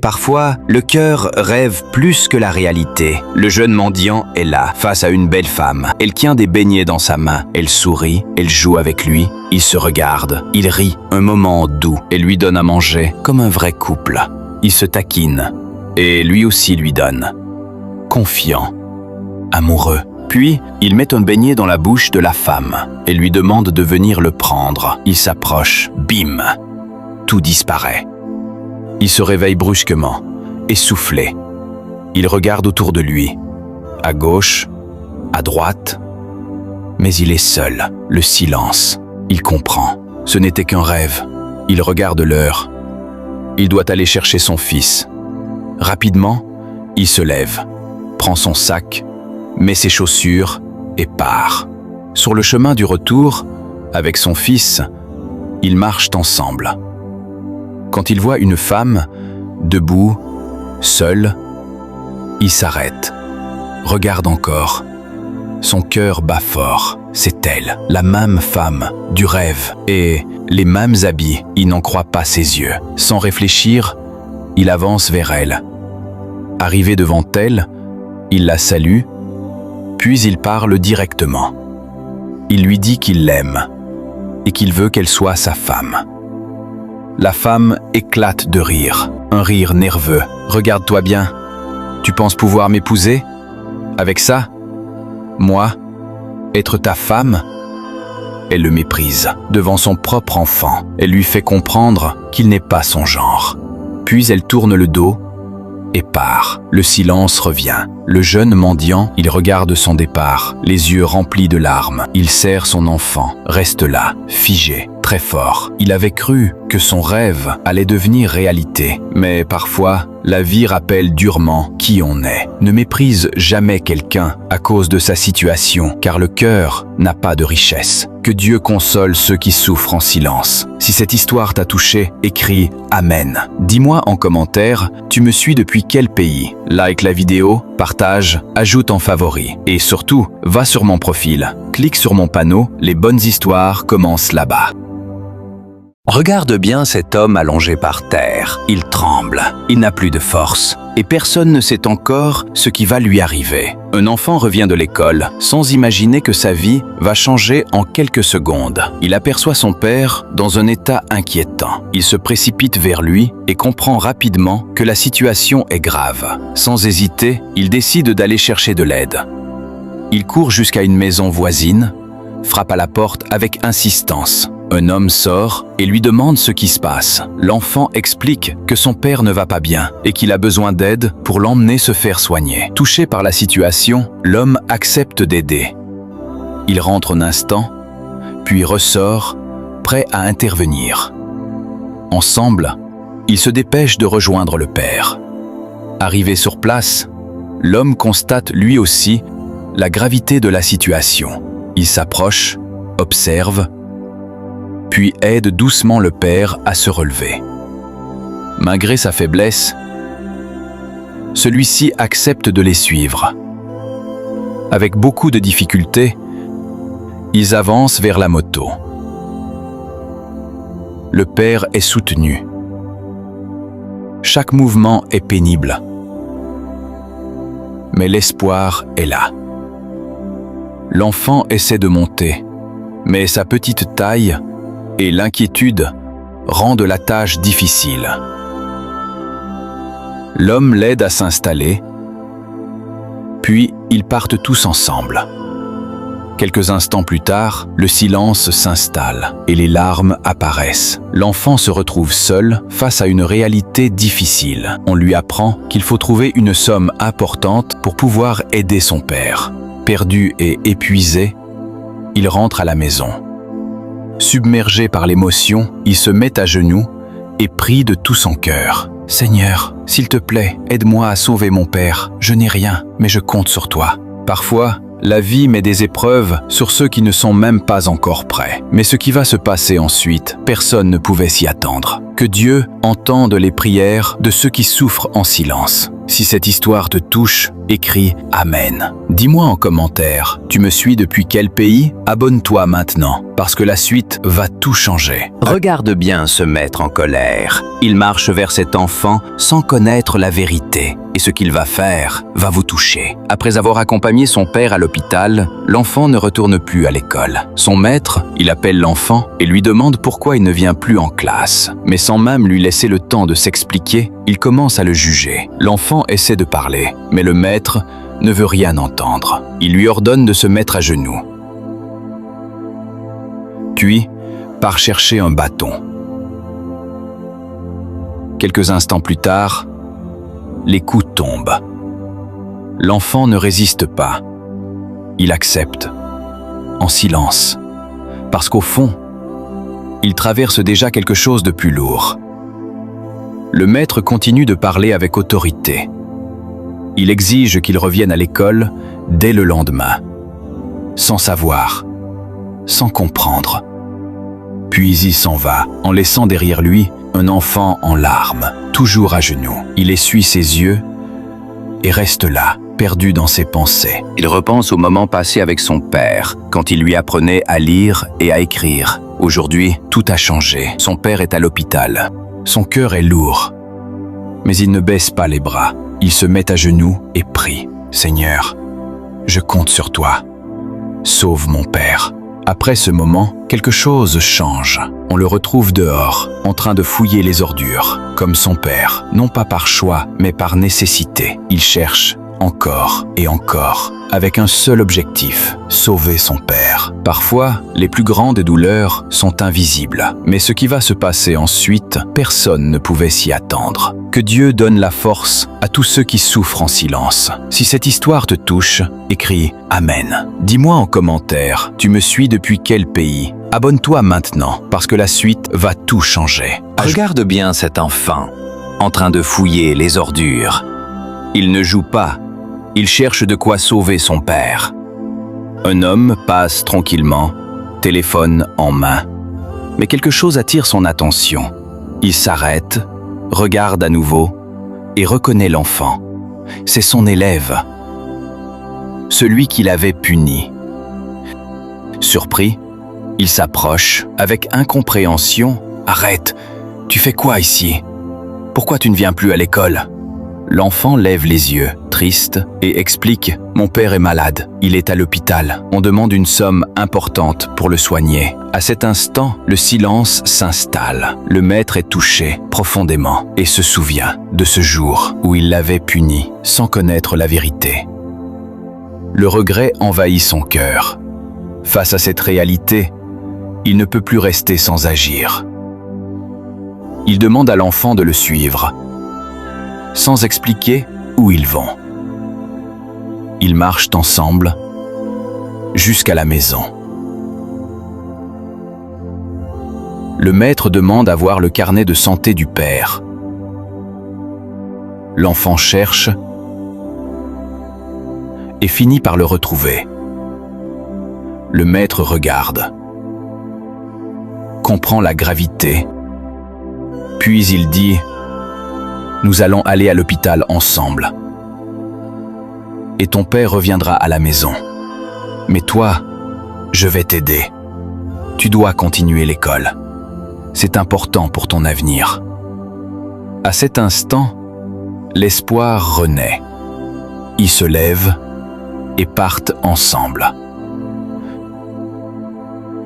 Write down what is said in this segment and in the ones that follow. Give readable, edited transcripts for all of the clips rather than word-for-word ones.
Parfois, le cœur rêve plus que la réalité. Le jeune mendiant est là, face à une belle femme. Elle tient des beignets dans sa main. Elle sourit, elle joue avec lui. Il se regarde, il rit, un moment doux. Elle lui donne à manger, comme un vrai couple. Il se taquine, et lui aussi lui donne. Confiant, amoureux. Puis, il met un beignet dans la bouche de la femme et lui demande de venir le prendre. Il s'approche, bim, tout disparaît. Il se réveille brusquement, essoufflé. Il regarde autour de lui, à gauche, à droite, mais il est seul, le silence. Il comprend, ce n'était qu'un rêve. Il regarde l'heure. Il doit aller chercher son fils. Rapidement, il se lève, prend son sac, met ses chaussures et part. Sur le chemin du retour, avec son fils, ils marchent ensemble. Quand il voit une femme, debout, seule, il s'arrête, regarde encore. Son cœur bat fort. C'est elle, la même femme du rêve, et les mêmes habits. Il n'en croit pas ses yeux. Sans réfléchir, il avance vers elle. Arrivé devant elle, il la salue, puis il parle directement. Il lui dit qu'il l'aime et qu'il veut qu'elle soit sa femme. La femme éclate de rire, un rire nerveux. « Regarde-toi bien, tu penses pouvoir m'épouser? Avec ça? Moi, être ta femme ?» Elle le méprise. Devant son propre enfant, elle lui fait comprendre qu'il n'est pas son genre. Puis elle tourne le dos et part. Le silence revient. Le jeune mendiant, il regarde son départ, les yeux remplis de larmes. Il serre son enfant, reste là, figé, très fort. Il avait cru que son rêve allait devenir réalité. Mais parfois, la vie rappelle durement qui on est. Ne méprise jamais quelqu'un à cause de sa situation, car le cœur n'a pas de richesse. Que Dieu console ceux qui souffrent en silence. Si cette histoire t'a touché, écris Amen. Dis-moi en commentaire, tu me suis depuis quel pays? Like la vidéo, partage, ajoute en favori. Et surtout, va sur mon profil, clique sur mon panneau, les bonnes histoires commencent là-bas. Regarde bien cet homme allongé par terre. Il tremble, il n'a plus de force. Et personne ne sait encore ce qui va lui arriver. Un enfant revient de l'école sans imaginer que sa vie va changer en quelques secondes. Il aperçoit son père dans un état inquiétant. Il se précipite vers lui et comprend rapidement que la situation est grave. Sans hésiter, il décide d'aller chercher de l'aide. Il court jusqu'à une maison voisine, frappe à la porte avec insistance. Un homme sort et lui demande ce qui se passe. L'enfant explique que son père ne va pas bien et qu'il a besoin d'aide pour l'emmener se faire soigner. Touché par la situation, l'homme accepte d'aider. Il rentre un instant, puis ressort, prêt à intervenir. Ensemble, ils se dépêchent de rejoindre le père. Arrivé sur place, l'homme constate lui aussi la gravité de la situation. Il s'approche, observe, puis aide doucement le père à se relever. Malgré sa faiblesse, celui-ci accepte de les suivre. Avec beaucoup de difficultés, ils avancent vers la moto. Le père est soutenu. Chaque mouvement est pénible. Mais l'espoir est là. L'enfant essaie de monter, mais sa petite taille et l'inquiétude rendent la tâche difficile. L'homme l'aide à s'installer, puis ils partent tous ensemble. Quelques instants plus tard, le silence s'installe et les larmes apparaissent. L'enfant se retrouve seul face à une réalité difficile. On lui apprend qu'il faut trouver une somme importante pour pouvoir aider son père. Perdu et épuisé, il rentre à la maison. Submergé par l'émotion, il se met à genoux et prie de tout son cœur. « Seigneur, s'il te plaît, aide-moi à sauver mon père. Je n'ai rien, mais je compte sur toi. » Parfois, La vie met des épreuves sur ceux qui ne sont même pas encore prêts. Mais ce qui va se passer ensuite, personne ne pouvait s'y attendre. Que Dieu entende les prières de ceux qui souffrent en silence. Si cette histoire te touche, écris « Amen ». Dis-moi en commentaire, tu me suis depuis quel pays? Abonne-toi maintenant, parce que la suite va tout changer. Regarde bien ce maître en colère. Il marche vers cet enfant sans connaître la vérité. Et ce qu'il va faire va vous toucher. Après avoir accompagné son père à l'hôpital, l'enfant ne retourne plus à l'école. Son maître, il appelle l'enfant et lui demande pourquoi il ne vient plus en classe. Mais sans même lui laisser le temps de s'expliquer, il commence à le juger. L'enfant essaie de parler, mais le maître ne veut rien entendre. Il lui ordonne de se mettre à genoux. Puis, part chercher un bâton. Quelques instants plus tard, les coups tombent. L'enfant ne résiste pas. Il accepte, en silence, parce qu'au fond, il traverse déjà quelque chose de plus lourd. Le maître continue de parler avec autorité. Il exige qu'il revienne à l'école dès le lendemain, sans savoir, sans comprendre. Puis il s'en va, en laissant derrière lui un enfant en larmes, toujours à genoux. Il essuie ses yeux et reste là, perdu dans ses pensées. Il repense au moment passé avec son père, quand il lui apprenait à lire et à écrire. Aujourd'hui, tout a changé. Son père est à l'hôpital. Son cœur est lourd. Mais il ne baisse pas les bras. Il se met à genoux et prie. « Seigneur, je compte sur toi. Sauve mon père. » Après ce moment, quelque chose change. On le retrouve dehors, en train de fouiller les ordures, comme son père, non pas par choix, mais par nécessité. Il cherche encore et encore, avec un seul objectif, sauver son père. Parfois, les plus grandes douleurs sont invisibles, mais ce qui va se passer ensuite, personne ne pouvait s'y attendre. Que Dieu donne la force à tous ceux qui souffrent en silence. Si cette histoire te touche, écris « Amen ». Dis-moi en commentaire, tu me suis depuis quel pays? Abonne-toi maintenant, parce que la suite va tout changer. Regarde bien cet enfant, en train de fouiller les ordures. Il ne joue pas, il cherche de quoi sauver son père. Un homme passe tranquillement, téléphone en main. Mais quelque chose attire son attention. Il s'arrête, regarde à nouveau et reconnaît l'enfant. C'est son élève, celui qui l'avait puni. Surpris, il s'approche avec incompréhension. « Arrête, tu fais quoi ici? Pourquoi tu ne viens plus à l'école ?» L'enfant lève les yeux, triste, et explique « Mon père est malade, il est à l'hôpital. On demande une somme importante pour le soigner. » À cet instant, le silence s'installe. Le maître est touché profondément et se souvient de ce jour où il l'avait puni sans connaître la vérité. Le regret envahit son cœur. Face à cette réalité, il ne peut plus rester sans agir. Il demande à l'enfant de le suivre, sans expliquer où ils vont. Ils marchent ensemble jusqu'à la maison. Le maître demande à voir le carnet de santé du père. L'enfant cherche et finit par le retrouver. Le maître regarde, comprend la gravité, puis il dit « Nous allons aller à l'hôpital ensemble. Et ton père reviendra à la maison. Mais toi, je vais t'aider. Tu dois continuer l'école. C'est important pour ton avenir. » À cet instant, l'espoir renaît. Ils se lèvent et partent ensemble.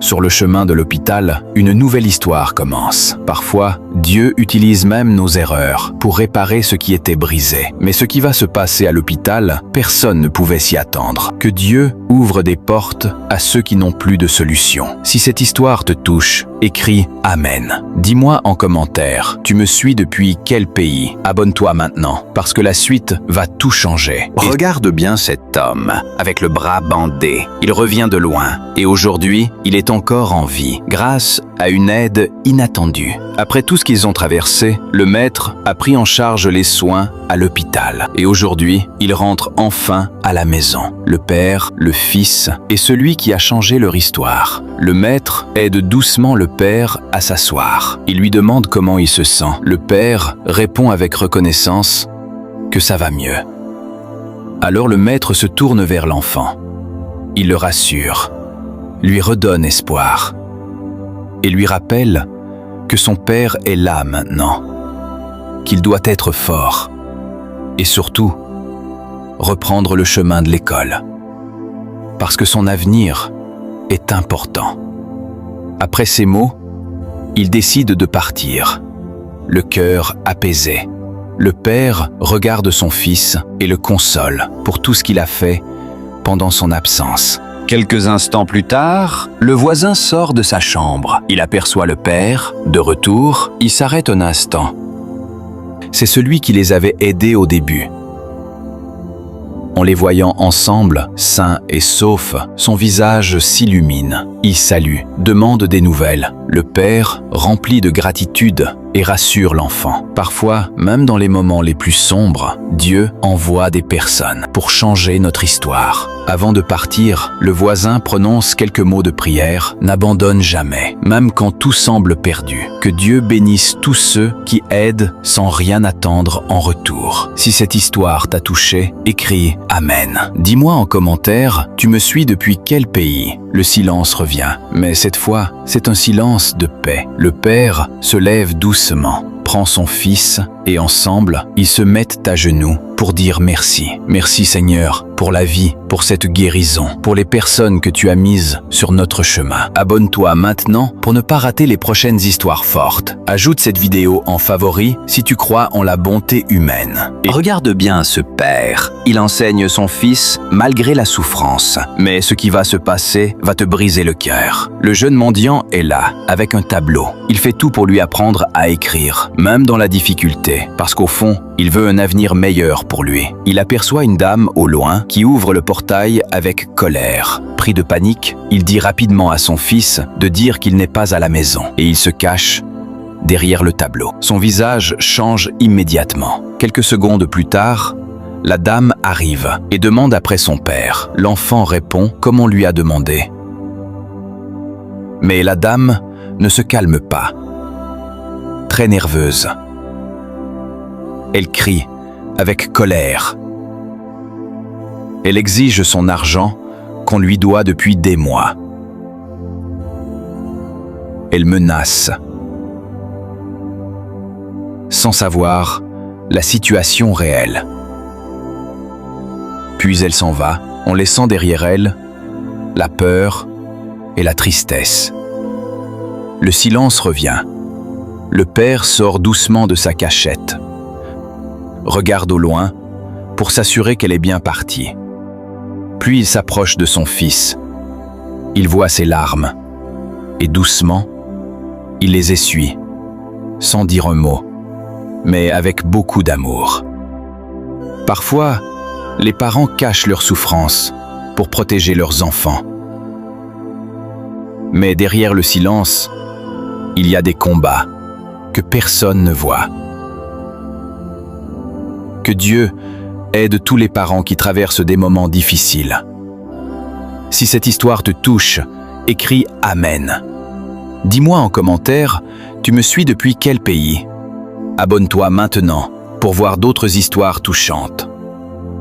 Sur le chemin de l'hôpital, une nouvelle histoire commence. Parfois, Dieu utilise même nos erreurs pour réparer ce qui était brisé. Mais ce qui va se passer à l'hôpital, personne ne pouvait s'y attendre. Que Dieu ouvre des portes à ceux qui n'ont plus de solution. Si cette histoire te touche, écris « Amen ». Dis-moi en commentaire, tu me suis depuis quel pays? Abonne-toi maintenant, parce que la suite va tout changer. Regarde bien cet homme, avec le bras bandé. Il revient de loin, et aujourd'hui, il est encore en vie, grâce à une aide inattendue. Après tout ce qu'ils ont traversé, le maître a pris en charge les soins à l'hôpital. Et aujourd'hui, il rentre enfin à la maison. Le père, le fils et celui qui a changé leur histoire. Le maître aide doucement le père à s'asseoir. Il lui demande comment il se sent. Le père répond avec reconnaissance que ça va mieux. Alors le maître se tourne vers l'enfant. Il le rassure, lui redonne espoir et lui rappelle que son père est là maintenant, qu'il doit être fort et surtout reprendre le chemin de l'école parce que son avenir est important. Après ces mots, il décide de partir, le cœur apaisé. Le père regarde son fils et le console pour tout ce qu'il a fait pendant son absence. Quelques instants plus tard, le voisin sort de sa chambre. Il aperçoit le père. De retour, il s'arrête un instant. C'est celui qui les avait aidés au début. En les voyant ensemble, sains et saufs, son visage s'illumine. Il salue, demande des nouvelles. Le père, rempli de gratitude, et rassure l'enfant. Parfois, même dans les moments les plus sombres, Dieu envoie des personnes pour changer notre histoire. Avant de partir, le voisin prononce quelques mots de prière. N'abandonne jamais, même quand tout semble perdu. Que Dieu bénisse tous ceux qui aident sans rien attendre en retour. Si cette histoire t'a touché, écris Amen. Dis-moi en commentaire, tu me suis depuis quel pays? Le silence revient, mais cette fois, c'est un silence de paix. Le père se lève doucement, prend son fils et ensemble, ils se mettent à genoux pour dire merci. Merci Seigneur pour la vie, pour cette guérison, pour les personnes que tu as mises sur notre chemin. Abonne-toi maintenant pour ne pas rater les prochaines histoires fortes. Ajoute cette vidéo en favori si tu crois en la bonté humaine. Et regarde bien ce père. Il enseigne son fils malgré la souffrance. Mais ce qui va se passer va te briser le cœur. Le jeune mendiant est là, avec un tableau. Il fait tout pour lui apprendre à écrire, même dans la difficulté, parce qu'au fond, il veut un avenir meilleur pour lui. Il aperçoit une dame au loin qui ouvre le portail avec colère. Pris de panique, il dit rapidement à son fils de dire qu'il n'est pas à la maison et il se cache derrière le tableau. Son visage change immédiatement. Quelques secondes plus tard, la dame arrive et demande après son père. L'enfant répond comme on lui a demandé. Mais la dame ne se calme pas. Très nerveuse. Elle crie avec colère. Elle exige son argent qu'on lui doit depuis des mois. Elle menace. Sans savoir la situation réelle. Puis elle s'en va, en laissant derrière elle la peur et la tristesse. Le silence revient. Le père sort doucement de sa cachette. Regarde au loin pour s'assurer qu'elle est bien partie. Puis il s'approche de son fils. Il voit ses larmes et doucement, il les essuie, sans dire un mot, mais avec beaucoup d'amour. Parfois, les parents cachent leur souffrance pour protéger leurs enfants. Mais derrière le silence, il y a des combats que personne ne voit. Que Dieu aide tous les parents qui traversent des moments difficiles. Si cette histoire te touche, écris Amen. Dis-moi en commentaire, tu me suis depuis quel pays? Abonne-toi maintenant pour voir d'autres histoires touchantes.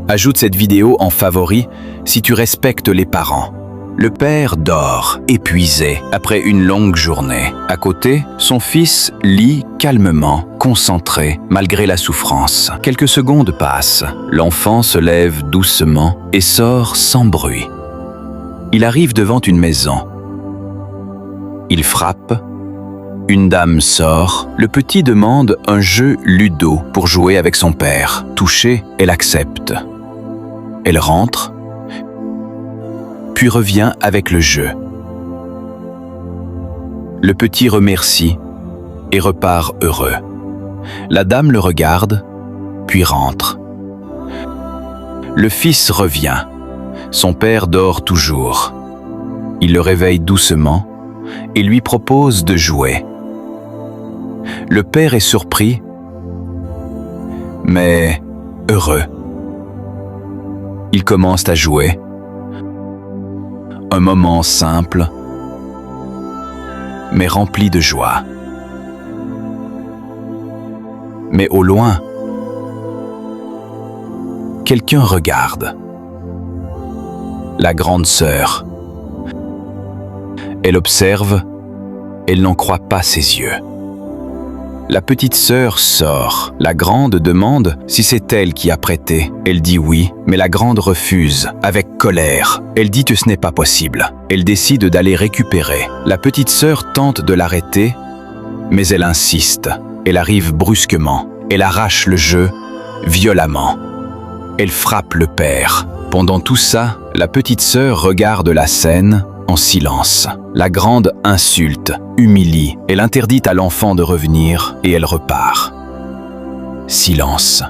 Ajoute cette vidéo en favori si tu respectes les parents. Le père dort, épuisé, après une longue journée. À côté, son fils lit calmement, concentré, malgré la souffrance. Quelques secondes passent. L'enfant se lève doucement et sort sans bruit. Il arrive devant une maison. Il frappe. Une dame sort. Le petit demande un jeu ludo pour jouer avec son père. Touchée, elle accepte. Elle rentre, puis revient avec le jeu. Le petit remercie et repart heureux. La dame le regarde, puis rentre. Le fils revient. Son père dort toujours. Il le réveille doucement, et lui propose de jouer. Le père est surpris, mais heureux. Ils commencent à jouer. Un moment simple, mais rempli de joie. Mais au loin, quelqu'un regarde. La grande sœur. Elle observe, elle n'en croit pas ses yeux. La petite sœur sort. La grande demande si c'est elle qui a prêté. Elle dit oui, mais la grande refuse, avec colère. Elle dit que ce n'est pas possible. Elle décide d'aller récupérer. La petite sœur tente de l'arrêter, mais elle insiste. Elle arrive brusquement. Elle arrache le jeu, violemment. Elle frappe le père. Pendant tout ça, la petite sœur regarde la scène en silence. La grande insulte, humilie, elle interdit à l'enfant de revenir et elle repart. Silence.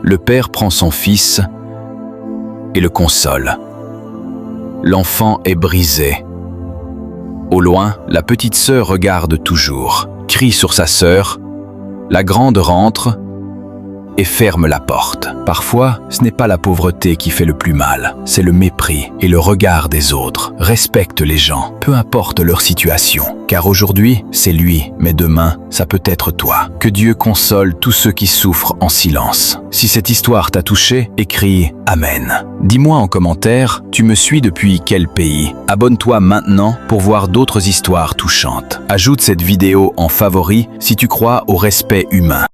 Le père prend son fils et le console. L'enfant est brisé. Au loin, la petite sœur regarde toujours, crie sur sa sœur. La grande rentre et ferme la porte. Parfois, ce n'est pas la pauvreté qui fait le plus mal, c'est le mépris et le regard des autres. Respecte les gens, peu importe leur situation, car aujourd'hui, c'est lui, mais demain, ça peut être toi. Que Dieu console tous ceux qui souffrent en silence. Si cette histoire t'a touché, écris Amen. Dis-moi en commentaire, tu me suis depuis quel pays? Abonne-toi maintenant pour voir d'autres histoires touchantes. Ajoute cette vidéo en favori si tu crois au respect humain.